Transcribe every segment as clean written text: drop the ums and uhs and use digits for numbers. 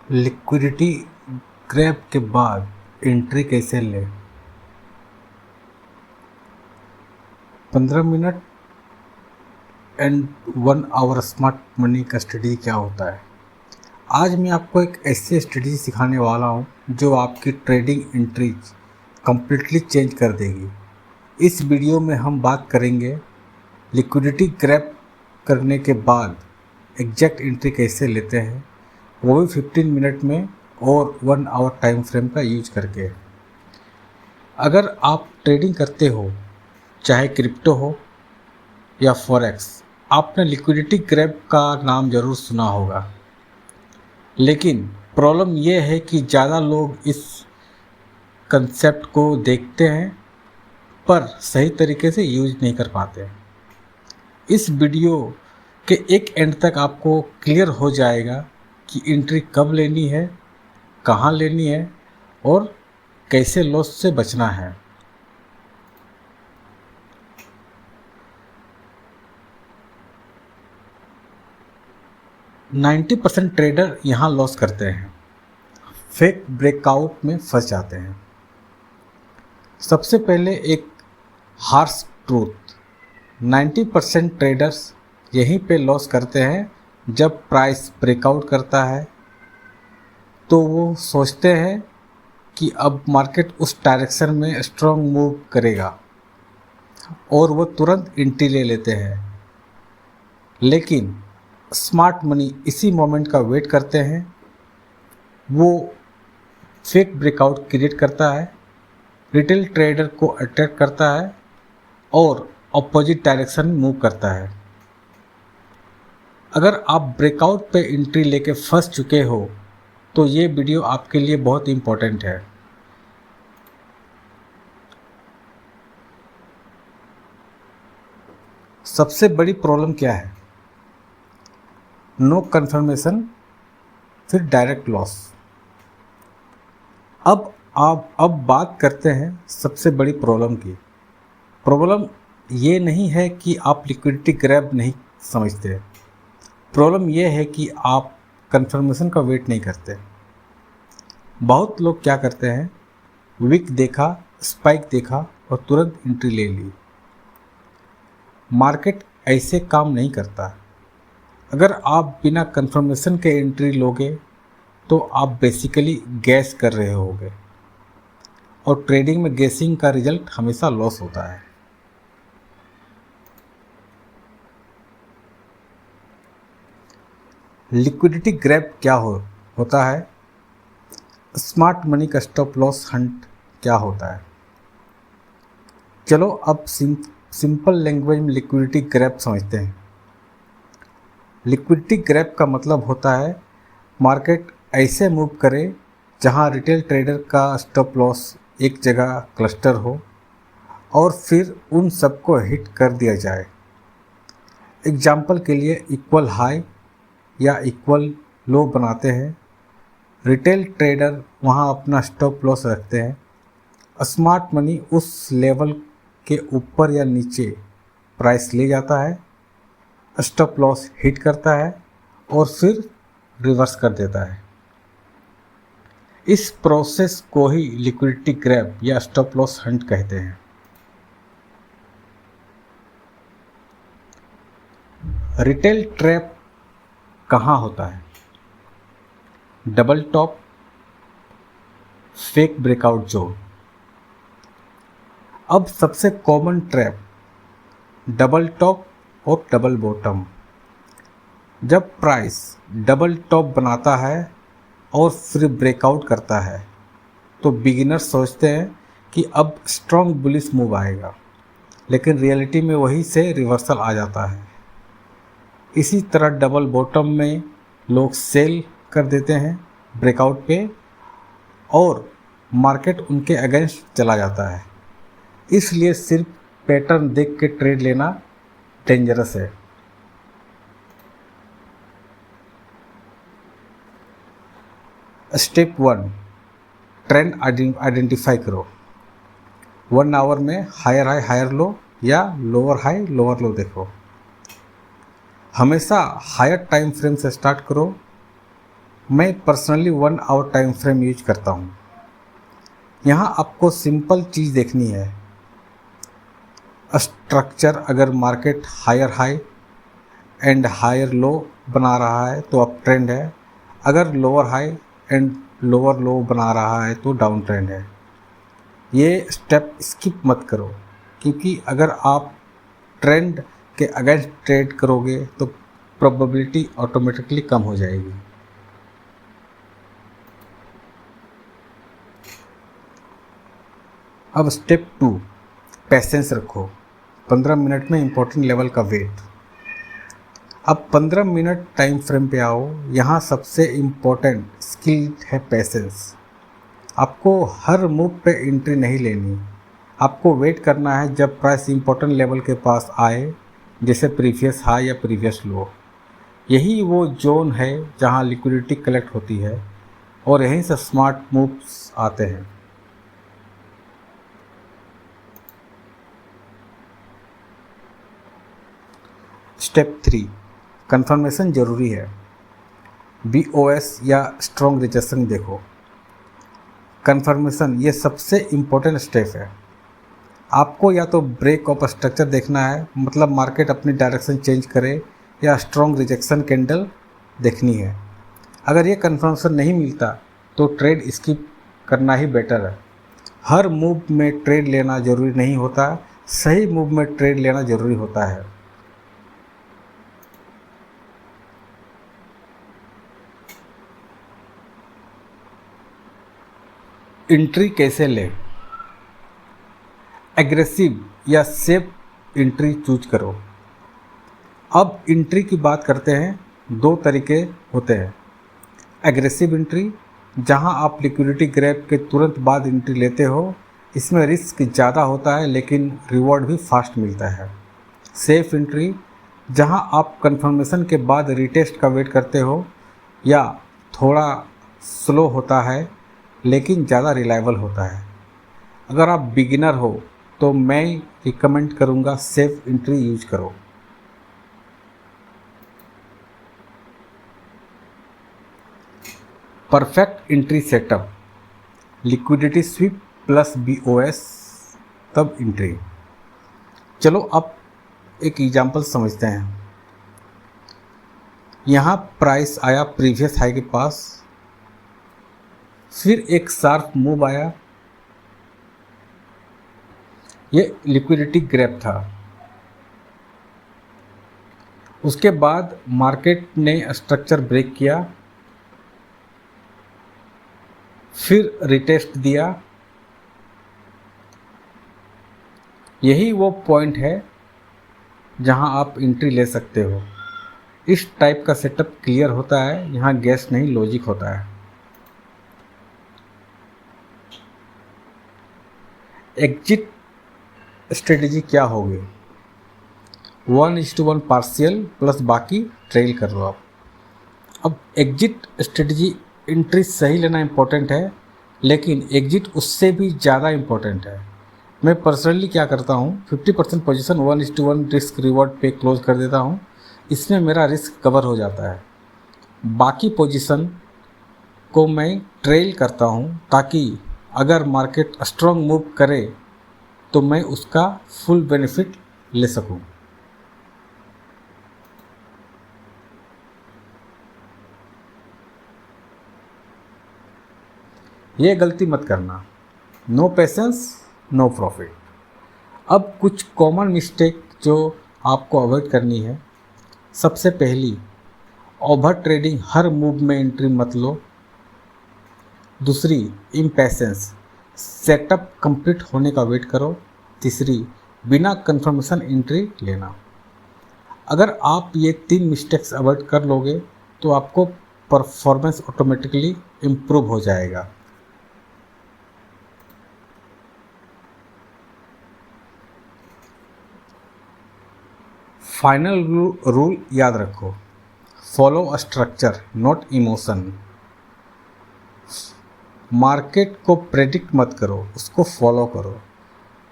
Liquidity grab के बाद entry कैसे लें? 15 minute and 1 hour smart money का स्ट्रेटजी क्या होता है। आज मैं आपको एक ऐसी स्ट्रेटजी सिखाने वाला हूँ जो आपकी ट्रेडिंग एंट्रीज कम्प्लीटली चेंज कर देगी। इस वीडियो में हम बात करेंगे लिक्विडिटी ग्रैब करने के बाद एग्जैक्ट एंट्री कैसे लेते हैं, वो भी 15 मिनट में और 1 आवर टाइम फ्रेम का यूज करके। अगर आप ट्रेडिंग करते हो, चाहे क्रिप्टो हो या फॉरेक्स, आपने लिक्विडिटी ग्रैब का नाम ज़रूर सुना होगा। लेकिन प्रॉब्लम यह है कि ज़्यादा लोग इस कंसेप्ट को देखते हैं पर सही तरीके से यूज नहीं कर पाते। इस वीडियो के एक एंड तक आपको क्लियर हो जाएगा कि एंट्री कब लेनी है, कहाँ लेनी है और कैसे लॉस से बचना है। नाइन्टी % ट्रेडर यहाँ लॉस करते हैं, फेक ब्रेकआउट में फंस जाते हैं। सबसे पहले एक हार्श ट्रूथ, 90% ट्रेडर्स यहीं पे लॉस करते हैं। जब प्राइस ब्रेकआउट करता है तो वो सोचते हैं कि अब मार्केट उस डायरेक्शन में स्ट्रॉन्ग मूव करेगा और वो तुरंत एंट्री ले लेते हैं। लेकिन स्मार्ट मनी इसी मोमेंट का वेट करते हैं। वो फेक ब्रेकआउट क्रिएट करता है, रिटेल ट्रेडर को अट्रैक्ट करता है और अपोजिट डायरेक्शन में मूव करता है। अगर आप ब्रेकआउट पे एंट्री लेके फंस चुके हो तो ये वीडियो आपके लिए बहुत इम्पोर्टेंट है। सबसे बड़ी प्रॉब्लम क्या है? नो कंफर्मेशन, फिर डायरेक्ट लॉस। अब बात करते हैं सबसे बड़ी प्रॉब्लम की। प्रॉब्लम ये नहीं है कि आप लिक्विडिटी ग्रैब नहीं समझते, प्रॉब्लम ये है कि आप कंफर्मेशन का वेट नहीं करते। बहुत लोग क्या करते हैं, विक देखा, स्पाइक देखा और तुरंत एंट्री ले ली। मार्केट ऐसे काम नहीं करता। अगर आप बिना कंफर्मेशन के एंट्री लोगे तो आप बेसिकली गैस कर रहे होगे और ट्रेडिंग में गैसिंग का रिजल्ट हमेशा लॉस होता है। लिक्विडिटी ग्रैब क्या होता है? स्मार्ट मनी का स्टॉप लॉस हंट क्या होता है? चलो अब सिंपल लैंग्वेज में लिक्विडिटी ग्रैब समझते हैं। लिक्विडिटी ग्रैब का मतलब होता है मार्केट ऐसे मूव करे जहां रिटेल ट्रेडर का स्टॉप लॉस एक जगह क्लस्टर हो और फिर उन सबको हिट कर दिया जाए। एग्जाम्पल के लिए इक्वल हाई या इक्वल लो बनाते हैं। रिटेल ट्रेडर वहां अपना स्टॉप लॉस रखते हैं। स्मार्ट मनी उस लेवल के ऊपर या नीचे प्राइस ले जाता है, स्टॉप लॉस हिट करता है और फिर रिवर्स कर देता है। इस प्रोसेस को ही लिक्विडिटी ग्रैब या स्टॉप लॉस हंट कहते हैं। रिटेल ट्रैप कहाँ होता है? Double top, fake breakout zone. अब सबसे कॉमन ट्रैप डबल टॉप और डबल बॉटम। जब प्राइस डबल टॉप बनाता है और फिर ब्रेकआउट करता है तो बिगिनर्स सोचते हैं कि अब स्ट्रॉन्ग बुलिश मूव आएगा, लेकिन रियलिटी में वहीं से रिवर्सल आ जाता है। इसी तरह डबल बॉटम में लोग सेल कर देते हैं ब्रेकआउट पे और मार्केट उनके अगेंस्ट चला जाता है। इसलिए सिर्फ पैटर्न देख के ट्रेड लेना डेंजरस है। स्टेप 1, ट्रेंड आइडेंटिफाई करो। 1 आवर में हायर हाई हायर लो या लोअर हाई लोअर लो देखो। हमेशा हायर टाइम फ्रेम से स्टार्ट करो मैं personally 1 hour time frame use करता हूँ। यहाँ आपको सिंपल चीज़ देखनी है, स्ट्रक्चर। अगर market higher high and higher low बना रहा है तो अप ट्रेंड है, अगर lower high and lower low बना रहा है तो डाउन ट्रेंड है। ये स्टेप स्किप मत करो, क्योंकि अगर आप ट्रेंड के अगेंस्ट ट्रेड करोगे तो प्रोबेबिलिटी ऑटोमेटिकली कम हो जाएगी। अब स्टेप 2, पेशेंस रखो। 15 मिनट में इम्पोर्टेंट लेवल का वेट। अब 15 मिनट टाइम फ्रेम पे आओ। यहाँ सबसे इम्पोर्टेंट स्किल है पेशेंस। आपको हर मूव पे एंट्री नहीं लेनी, आपको वेट करना है जब प्राइस इम्पोर्टेंट लेवल के पास आए, जैसे प्रीवियस हाई या प्रीवियस लो। यही वो जोन है जहाँ लिक्विडिटी कलेक्ट होती है और यहीं से स्मार्ट मूव्स आते हैं। स्टेप 3, कंफर्मेशन ज़रूरी है। BOS या स्ट्रॉन्ग रिजेक्शन देखो। कंफर्मेशन ये सबसे इम्पोर्टेंट स्टेप है। आपको या तो ब्रेक ऑफ स्ट्रक्चर देखना है, मतलब मार्केट अपनी डायरेक्शन चेंज करे, या स्ट्रॉन्ग रिजेक्शन कैंडल देखनी है। अगर ये कंफर्मेशन नहीं मिलता तो ट्रेड स्किप करना ही बेटर है। हर मूव में ट्रेड लेना ज़रूरी नहीं होता, सही मूव में ट्रेड लेना ज़रूरी होता है। एंट्री कैसे लें? एग्रेसिव या सेफ एंट्री चूज करो। अब एंट्री की बात करते हैं। 2 तरीके होते हैं। एग्रेसिव एंट्री, जहां आप लिक्विडिटी ग्रैब के तुरंत बाद एंट्री लेते हो। इसमें रिस्क ज़्यादा होता है लेकिन रिवॉर्ड भी फास्ट मिलता है। सेफ एंट्री, जहां आप कंफर्मेशन के बाद रिटेस्ट का वेट करते हो या थोड़ा स्लो होता है लेकिन ज़्यादा रिलायबल होता है। अगर आप बिगिनर हो तो मैं रिकमेंड करूँगा सेफ एंट्री यूज करो। Perfect entry setup, liquidity SVEEP plus BOS तब एंट्री। चलो अब एक एग्जांपल समझते हैं। यहाँ प्राइस आया प्रीवियस हाई के पास, फिर एक शार्प मूव आया। ये लिक्विडिटी ग्रैब था। उसके बाद मार्केट ने स्ट्रक्चर ब्रेक किया, फिर रिटेस्ट दिया। यही वो पॉइंट है जहां आप एंट्री ले सकते हो। इस टाइप का सेटअप क्लियर होता है, यहाँ गैस नहीं लॉजिक होता है। एग्जिट स्ट्रेटजी क्या होगी? 1:1 पार्शियल प्लस बाकी ट्रेल कर लो आप। अब एग्जिट स्ट्रेटजी, एंट्री सही लेना इम्पोर्टेंट है लेकिन एग्जिट उससे भी ज़्यादा इम्पोर्टेंट है। मैं पर्सनली क्या करता हूँ, 50% पोजीशन 1:1 रिस्क रिवॉर्ड पे क्लोज कर देता हूँ। इसमें मेरा रिस्क कवर हो जाता है। बाकी पोजीशन को मैं ट्रेल करता हूँ ताकि अगर मार्केट स्ट्रॉन्ग मूव करे तो मैं उसका फुल बेनिफिट ले सकूं। ये गलती मत करना, नो पेशेंस नो प्रॉफिट। अब कुछ कॉमन मिस्टेक जो आपको अवॉइड करनी है। सबसे पहली, ओवर ट्रेडिंग, हर मूव में एंट्री मत लो। दूसरी, इम्पेशेंस, सेटअप कंप्लीट होने का वेट करो। तीसरी, बिना कंफर्मेशन एंट्री लेना। अगर आप ये 3 मिस्टेक्स अवॉइड कर लोगे तो आपको परफॉर्मेंस ऑटोमेटिकली इम्प्रूव हो जाएगा। फाइनल रूल याद रखो, follow a structure not emotion. Market को प्रेडिक्ट मत करो, उसको फॉलो करो।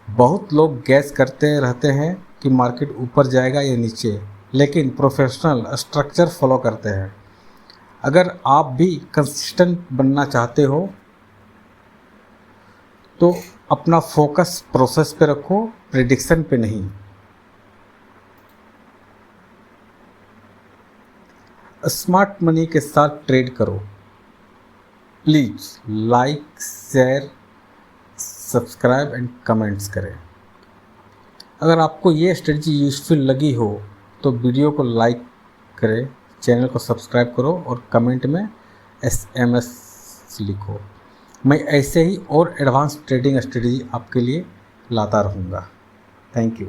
बहुत लोग गैस करते रहते हैं कि मार्केट ऊपर जाएगा या नीचे, लेकिन प्रोफेशनल स्ट्रक्चर फॉलो करते हैं। अगर आप भी कंसिस्टेंट बनना चाहते हो तो अपना फोकस प्रोसेस पे रखो, प्रेडिक्शन पे नहीं। स्मार्ट मनी के साथ ट्रेड करो। Please like, share, subscribe and comments करें। अगर आपको ये स्ट्रेटजी यूज़फुल लगी हो तो वीडियो को लाइक करें, चैनल को सब्सक्राइब करो और कमेंट में SMS लिखो। मैं ऐसे ही और एडवांस ट्रेडिंग स्ट्रेटजी आपके लिए लाता रहूँगा। Thank you.